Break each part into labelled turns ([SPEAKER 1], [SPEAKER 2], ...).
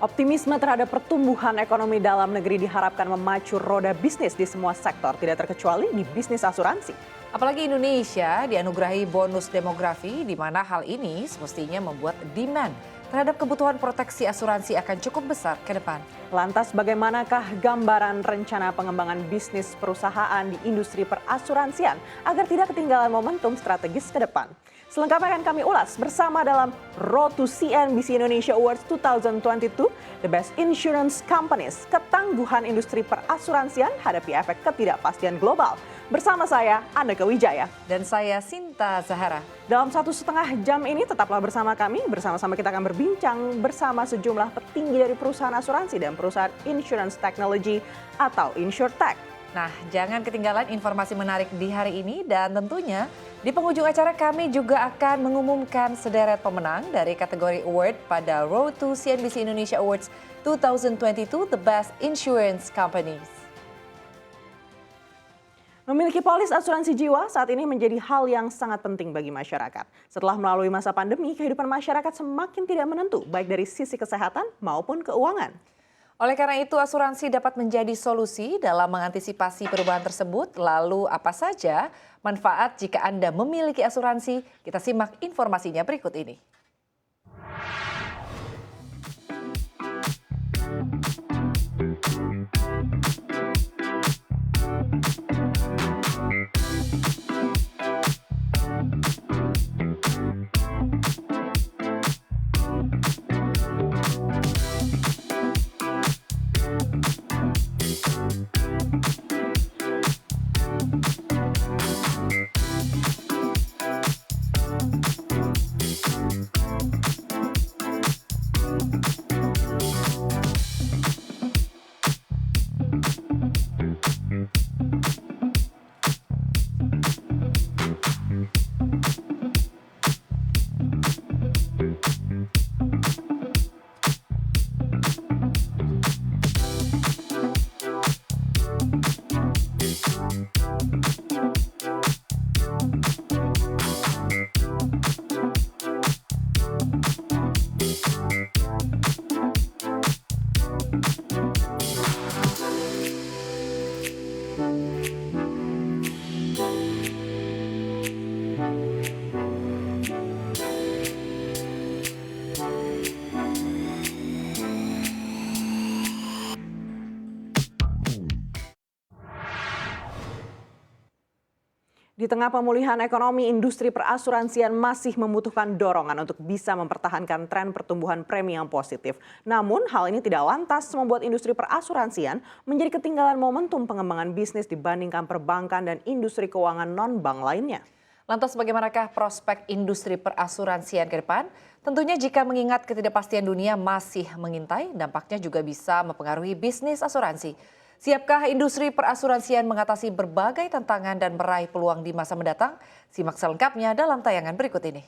[SPEAKER 1] Optimisme terhadap pertumbuhan ekonomi dalam negeri diharapkan memacu roda bisnis di semua sektor, tidak terkecuali di bisnis asuransi.
[SPEAKER 2] Apalagi Indonesia dianugerahi bonus demografi di mana hal ini semestinya membuat demand terhadap kebutuhan proteksi asuransi akan cukup besar ke depan.
[SPEAKER 1] Lantas bagaimanakah gambaran rencana pengembangan bisnis perusahaan di industri perasuransian agar tidak ketinggalan momentum strategis ke depan? Selengkapnya akan kami ulas bersama dalam Road to CNBC Indonesia Awards 2022, The Best Insurance Companies, ketangguhan industri perasuransian hadapi efek ketidakpastian global. Bersama saya, Andeka Wijaya.
[SPEAKER 2] Dan saya, Sinta Zahara.
[SPEAKER 1] Dalam 1,5 jam ini tetaplah bersama kami, bersama-sama kita akan berbincang bersama sejumlah petinggi dari perusahaan asuransi dan perusahaan insurance technology atau InsurTech.
[SPEAKER 2] Nah, jangan ketinggalan informasi menarik di hari ini dan tentunya di penghujung acara kami juga akan mengumumkan sederet pemenang dari kategori award pada Road to CNBC Indonesia Awards 2022 The Best Insurance Companies.
[SPEAKER 1] Memiliki polis asuransi jiwa saat ini menjadi hal yang sangat penting bagi masyarakat. Setelah melalui masa pandemi, kehidupan masyarakat semakin tidak menentu, baik dari sisi kesehatan maupun keuangan.
[SPEAKER 2] Oleh karena itu, asuransi dapat menjadi solusi dalam mengantisipasi perubahan tersebut. Lalu apa saja manfaat jika Anda memiliki asuransi? Kita simak informasinya berikut ini.
[SPEAKER 1] Di tengah pemulihan ekonomi, industri perasuransian masih membutuhkan dorongan untuk bisa mempertahankan tren pertumbuhan premi yang positif. Namun, hal ini tidak lantas membuat industri perasuransian menjadi ketinggalan momentum pengembangan bisnis dibandingkan perbankan dan industri keuangan non-bank lainnya.
[SPEAKER 2] Lantas bagaimanakah prospek industri perasuransian ke depan? Tentunya jika mengingat ketidakpastian dunia masih mengintai, dampaknya juga bisa mempengaruhi bisnis asuransi. Siapkah industri perasuransian mengatasi berbagai tantangan dan meraih peluang di masa mendatang? Simak selengkapnya dalam tayangan berikut ini.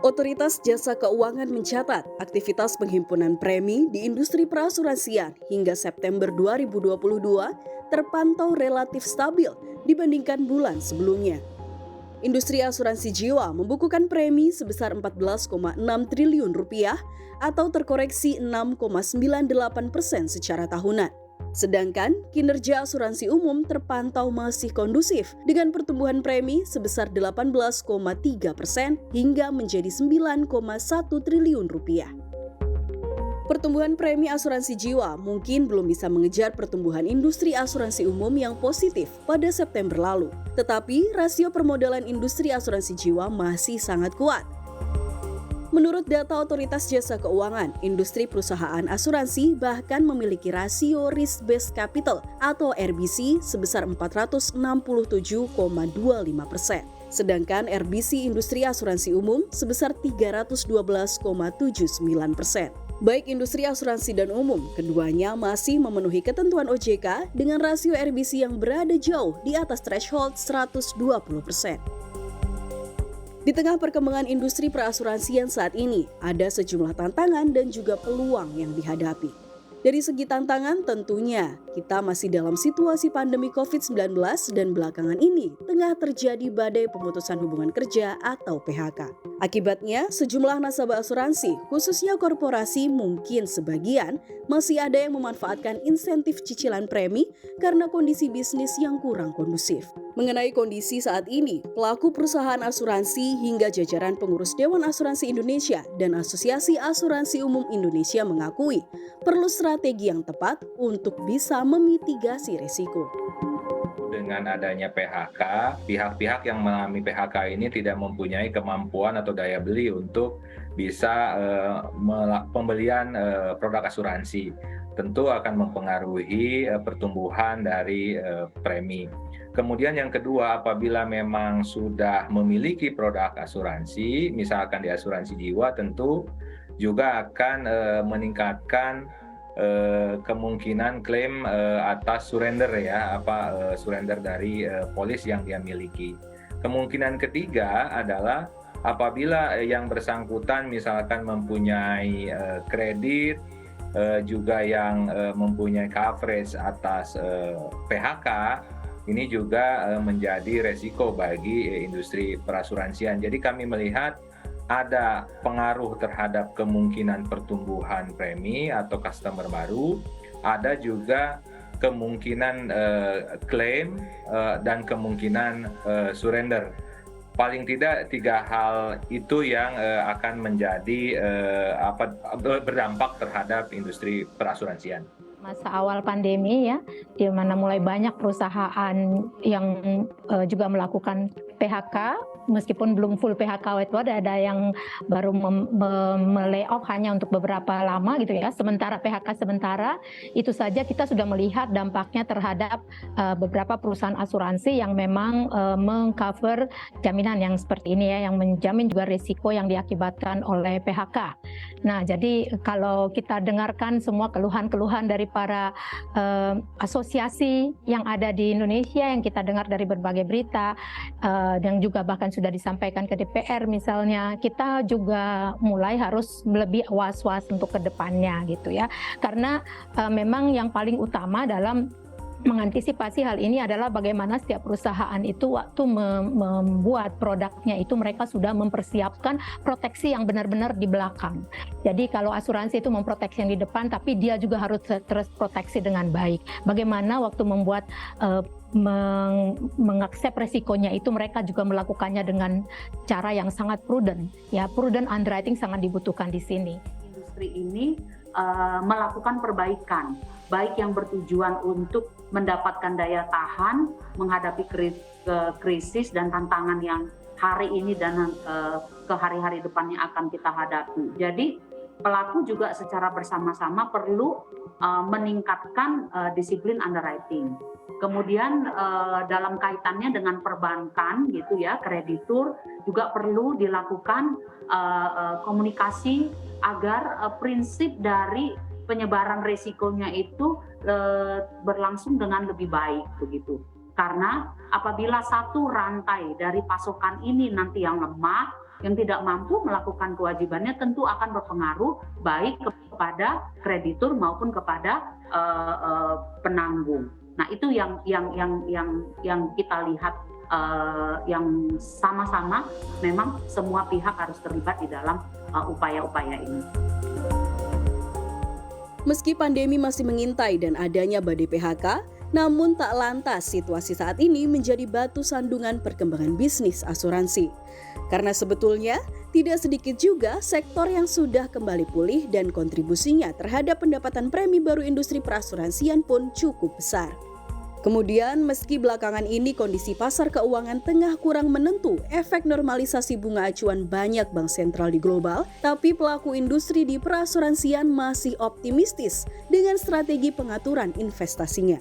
[SPEAKER 3] Otoritas Jasa Keuangan mencatat aktivitas penghimpunan premi di industri perasuransian hingga September 2022 terpantau relatif stabil dibandingkan bulan sebelumnya. Industri asuransi jiwa membukukan premi sebesar 14,6 triliun rupiah atau terkoreksi 6,98% secara tahunan. Sedangkan kinerja asuransi umum terpantau masih kondusif dengan pertumbuhan premi sebesar 18,3% hingga menjadi 9,1 triliun rupiah. Pertumbuhan premi asuransi jiwa mungkin belum bisa mengejar pertumbuhan industri asuransi umum yang positif pada September lalu. Tetapi rasio permodalan industri asuransi jiwa masih sangat kuat. Menurut data Otoritas Jasa Keuangan, industri perusahaan asuransi bahkan memiliki rasio risk-based capital atau RBC sebesar 467,25%. Sedangkan RBC industri asuransi umum sebesar 312,79%. Baik industri asuransi dan umum, keduanya masih memenuhi ketentuan OJK dengan rasio RBC yang berada jauh di atas threshold 120%. Di tengah perkembangan industri perasuransian saat ini, ada sejumlah tantangan dan juga peluang yang dihadapi. Dari segi tantangan tentunya kita masih dalam situasi pandemi COVID-19 dan belakangan ini tengah terjadi badai pemutusan hubungan kerja atau PHK. Akibatnya sejumlah nasabah asuransi khususnya korporasi mungkin sebagian masih ada yang memanfaatkan insentif cicilan premi karena kondisi bisnis yang kurang kondusif. Mengenai kondisi saat ini, pelaku perusahaan asuransi hingga jajaran pengurus Dewan Asuransi Indonesia dan Asosiasi Asuransi Umum Indonesia mengakui perlu strategi yang tepat untuk bisa memitigasi risiko.
[SPEAKER 4] Dengan adanya PHK, pihak-pihak yang mengalami PHK ini tidak mempunyai kemampuan atau daya beli untuk bisa pembelian produk asuransi. Tentu akan mempengaruhi pertumbuhan dari premi. Kemudian yang kedua, apabila memang sudah memiliki produk asuransi, misalkan di asuransi jiwa, tentu juga akan meningkatkan kemungkinan klaim atas surrender surrender dari polis yang dia miliki. Kemungkinan ketiga adalah apabila yang bersangkutan misalkan mempunyai kredit juga yang mempunyai coverage atas PHK, ini juga menjadi resiko bagi industri perasuransian. Jadi kami melihat ada pengaruh terhadap kemungkinan pertumbuhan premi atau customer baru, ada juga kemungkinan klaim dan kemungkinan surrender. Paling tidak 3 hal itu yang akan menjadi berdampak terhadap industri perasuransian.
[SPEAKER 5] Masa awal pandemi ya, di mana mulai banyak perusahaan yang juga melakukan PHK, meskipun belum full PHK, itu ada yang baru me-layoff hanya untuk beberapa lama gitu ya, sementara PHK sementara, itu saja kita sudah melihat dampaknya terhadap beberapa perusahaan asuransi yang memang mengcover jaminan yang seperti ini ya, yang menjamin juga risiko yang diakibatkan oleh PHK. Nah, jadi kalau kita dengarkan semua keluhan-keluhan dari para asosiasi yang ada di Indonesia, yang kita dengar dari berbagai berita, yang juga bahkan sudah disampaikan ke DPR misalnya, kita juga mulai harus lebih was-was untuk ke depannya gitu ya. Karena memang yang paling utama dalam mengantisipasi hal ini adalah bagaimana setiap perusahaan itu waktu membuat produknya itu mereka sudah mempersiapkan proteksi yang benar-benar di belakang. Jadi kalau asuransi itu memproteksi yang di depan, tapi dia juga harus terus proteksi dengan baik. Bagaimana waktu membuat mengaksep resikonya itu mereka juga melakukannya dengan cara yang sangat prudent. Ya, prudent underwriting sangat dibutuhkan di sini.
[SPEAKER 6] Industri ini melakukan perbaikan, baik yang bertujuan untuk mendapatkan daya tahan menghadapi krisis dan tantangan yang hari ini dan ke hari-hari depannya akan kita hadapi. Jadi pelaku juga secara bersama-sama perlu meningkatkan disiplin underwriting. Kemudian dalam kaitannya dengan perbankan gitu ya, kreditur juga perlu dilakukan komunikasi agar prinsip dari penyebaran risikonya itu berlangsung dengan lebih baik begitu. Karena apabila satu rantai dari pasokan ini nanti yang lemah, yang tidak mampu melakukan kewajibannya, tentu akan berpengaruh baik kepada kreditur maupun kepada penanggung. Nah, itu yang kita lihat, yang sama-sama memang semua pihak harus terlibat di dalam upaya-upaya ini.
[SPEAKER 3] Meski pandemi masih mengintai dan adanya badai PHK, namun tak lantas situasi saat ini menjadi batu sandungan perkembangan bisnis asuransi. Karena sebetulnya tidak sedikit juga sektor yang sudah kembali pulih dan kontribusinya terhadap pendapatan premi baru industri perasuransian pun cukup besar. Kemudian, meski belakangan ini kondisi pasar keuangan tengah kurang menentu efek normalisasi bunga acuan banyak bank sentral di global, tapi pelaku industri di perasuransian masih optimistis dengan strategi pengaturan investasinya.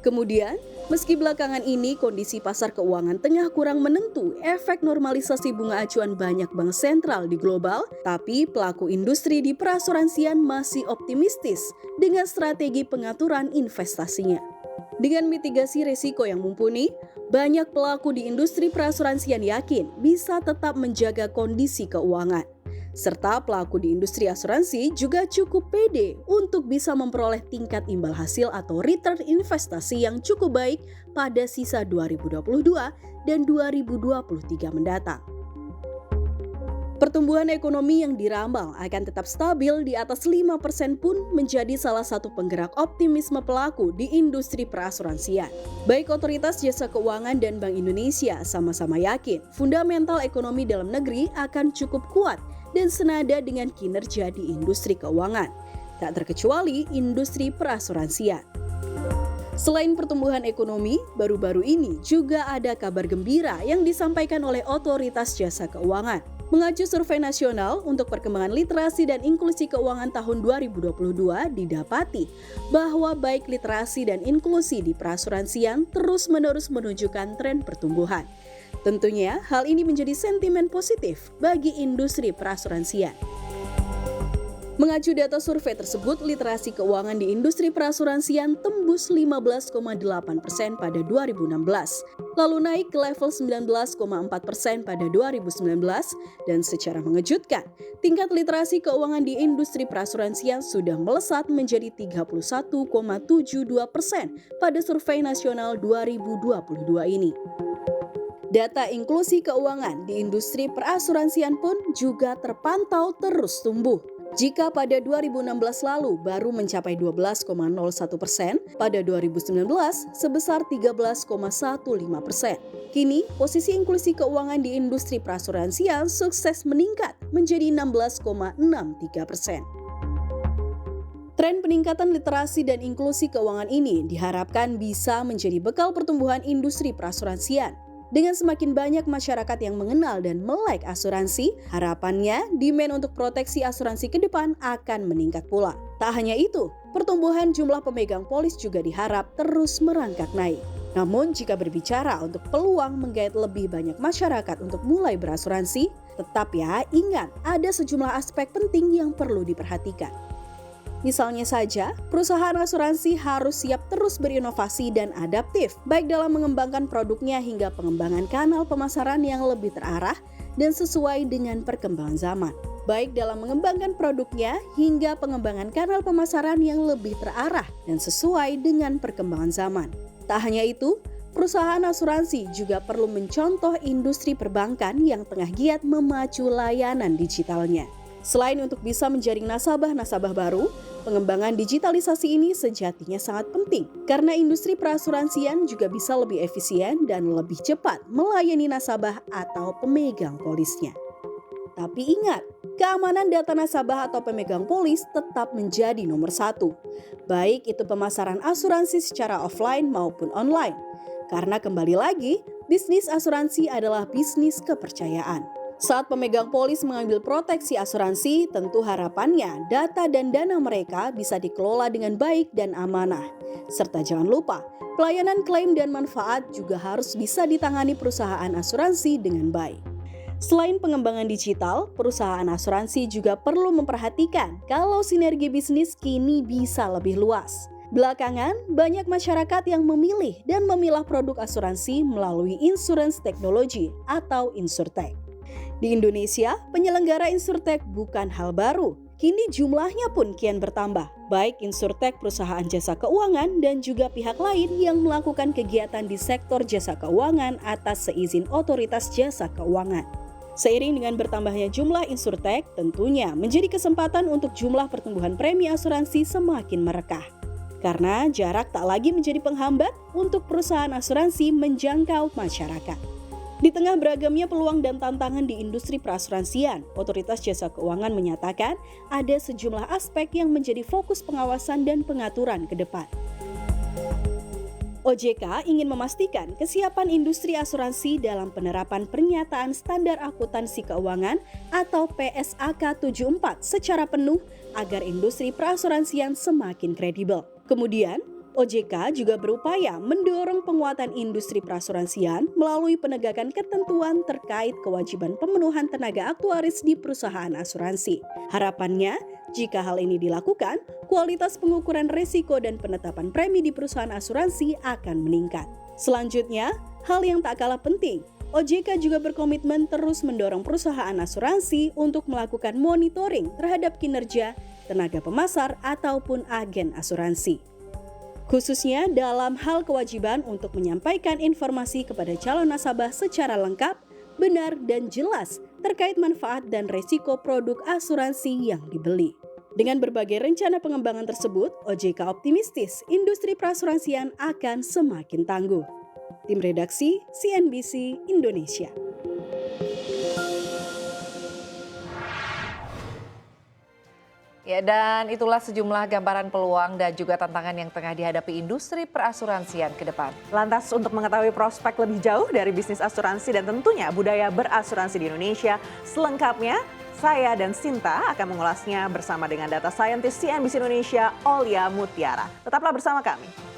[SPEAKER 3] Kemudian, meski belakangan ini kondisi pasar keuangan tengah kurang menentu efek normalisasi bunga acuan banyak bank sentral di global, tapi pelaku industri di perasuransian masih optimistis dengan strategi pengaturan investasinya. Dengan mitigasi risiko yang mumpuni, banyak pelaku di industri perasuransian yakin bisa tetap menjaga kondisi keuangan. serta pelaku di industri asuransi juga cukup pede untuk bisa memperoleh tingkat imbal hasil atau return investasi yang cukup baik pada sisa 2022 dan 2023 mendatang. Pertumbuhan ekonomi yang diramal akan tetap stabil di atas 5% pun menjadi salah satu penggerak optimisme pelaku di industri perasuransian. Baik Otoritas Jasa Keuangan dan Bank Indonesia sama-sama yakin fundamental ekonomi dalam negeri akan cukup kuat dan senada dengan kinerja di industri keuangan, tak terkecuali industri perasuransian. Selain pertumbuhan ekonomi, baru-baru ini juga ada kabar gembira yang disampaikan oleh Otoritas Jasa Keuangan. Mengacu survei nasional untuk perkembangan literasi dan inklusi keuangan tahun 2022 didapati bahwa baik literasi dan inklusi di perasuransian terus-menerus menunjukkan tren pertumbuhan. Tentunya hal ini menjadi sentimen positif bagi industri perasuransian. Mengacu data survei tersebut, literasi keuangan di industri perasuransian tembus 15,8% pada 2016, lalu naik ke level 19,4% pada 2019, dan secara mengejutkan, tingkat literasi keuangan di industri perasuransian sudah melesat menjadi 31,72% pada survei nasional 2022 ini. Data inklusi keuangan di industri perasuransian pun juga terpantau terus tumbuh. Jika pada 2016 lalu baru mencapai 12,01%, pada 2019 sebesar 13,15%. Kini, posisi inklusi keuangan di industri perasuransian sukses meningkat menjadi 16,63%. Tren peningkatan literasi dan inklusi keuangan ini diharapkan bisa menjadi bekal pertumbuhan industri perasuransian. Dengan semakin banyak masyarakat yang mengenal dan melek asuransi, harapannya demand untuk proteksi asuransi ke depan akan meningkat pula. Tak hanya itu, pertumbuhan jumlah pemegang polis juga diharap terus merangkak naik. Namun jika berbicara untuk peluang menggait lebih banyak masyarakat untuk mulai berasuransi, tetap ya ingat ada sejumlah aspek penting yang perlu diperhatikan. Misalnya saja, perusahaan asuransi harus siap terus berinovasi dan adaptif, baik dalam mengembangkan produknya hingga pengembangan kanal pemasaran yang lebih terarah dan sesuai dengan perkembangan zaman. Baik dalam mengembangkan produknya hingga pengembangan kanal pemasaran yang lebih terarah dan sesuai dengan perkembangan zaman. Tak hanya itu, perusahaan asuransi juga perlu mencontoh industri perbankan yang tengah giat memacu layanan digitalnya. Selain untuk bisa menjaring nasabah-nasabah baru, pengembangan digitalisasi ini sejatinya sangat penting karena industri perasuransian juga bisa lebih efisien dan lebih cepat melayani nasabah atau pemegang polisnya. Tapi ingat, keamanan data nasabah atau pemegang polis tetap menjadi nomor satu, baik itu pemasaran asuransi secara offline maupun online. Karena kembali lagi, bisnis asuransi adalah bisnis kepercayaan. Saat pemegang polis mengambil proteksi asuransi, tentu harapannya data dan dana mereka bisa dikelola dengan baik dan amanah. Serta jangan lupa, pelayanan klaim dan manfaat juga harus bisa ditangani perusahaan asuransi dengan baik. Selain pengembangan digital, perusahaan asuransi juga perlu memperhatikan kalau sinergi bisnis kini bisa lebih luas. Belakangan, banyak masyarakat yang memilih dan memilah produk asuransi melalui insurance technology atau insurtech. Di Indonesia, penyelenggara insurtech bukan hal baru. Kini jumlahnya pun kian bertambah, baik insurtech perusahaan jasa keuangan dan juga pihak lain yang melakukan kegiatan di sektor jasa keuangan atas seizin Otoritas Jasa Keuangan. Seiring dengan bertambahnya jumlah insurtech, tentunya menjadi kesempatan untuk jumlah pertumbuhan premi asuransi semakin merekah. Karena jarak tak lagi menjadi penghambat untuk perusahaan asuransi menjangkau masyarakat. Di tengah beragamnya peluang dan tantangan di industri perasuransian, Otoritas Jasa Keuangan menyatakan ada sejumlah aspek yang menjadi fokus pengawasan dan pengaturan ke depan. OJK ingin memastikan kesiapan industri asuransi dalam penerapan Pernyataan Standar Akuntansi Keuangan atau PSAK 74 secara penuh agar industri perasuransian semakin kredibel. Kemudian, OJK juga berupaya mendorong penguatan industri perasuransian melalui penegakan ketentuan terkait kewajiban pemenuhan tenaga aktuaris di perusahaan asuransi. Harapannya, jika hal ini dilakukan, kualitas pengukuran risiko dan penetapan premi di perusahaan asuransi akan meningkat. Selanjutnya, hal yang tak kalah penting, OJK juga berkomitmen terus mendorong perusahaan asuransi untuk melakukan monitoring terhadap kinerja tenaga pemasar ataupun agen asuransi. Khususnya dalam hal kewajiban untuk menyampaikan informasi kepada calon nasabah secara lengkap, benar dan jelas terkait manfaat dan resiko produk asuransi yang dibeli. Dengan berbagai rencana pengembangan tersebut, OJK optimistis industri perasuransian akan semakin tangguh. Tim redaksi CNBC Indonesia.
[SPEAKER 2] Ya, dan itulah sejumlah gambaran peluang dan juga tantangan yang tengah dihadapi industri perasuransian ke depan.
[SPEAKER 1] Lantas untuk mengetahui prospek lebih jauh dari bisnis asuransi dan tentunya budaya berasuransi di Indonesia, selengkapnya saya dan Sinta akan mengulasnya bersama dengan data scientist CNBC Indonesia, Olia Mutiara. Tetaplah bersama kami.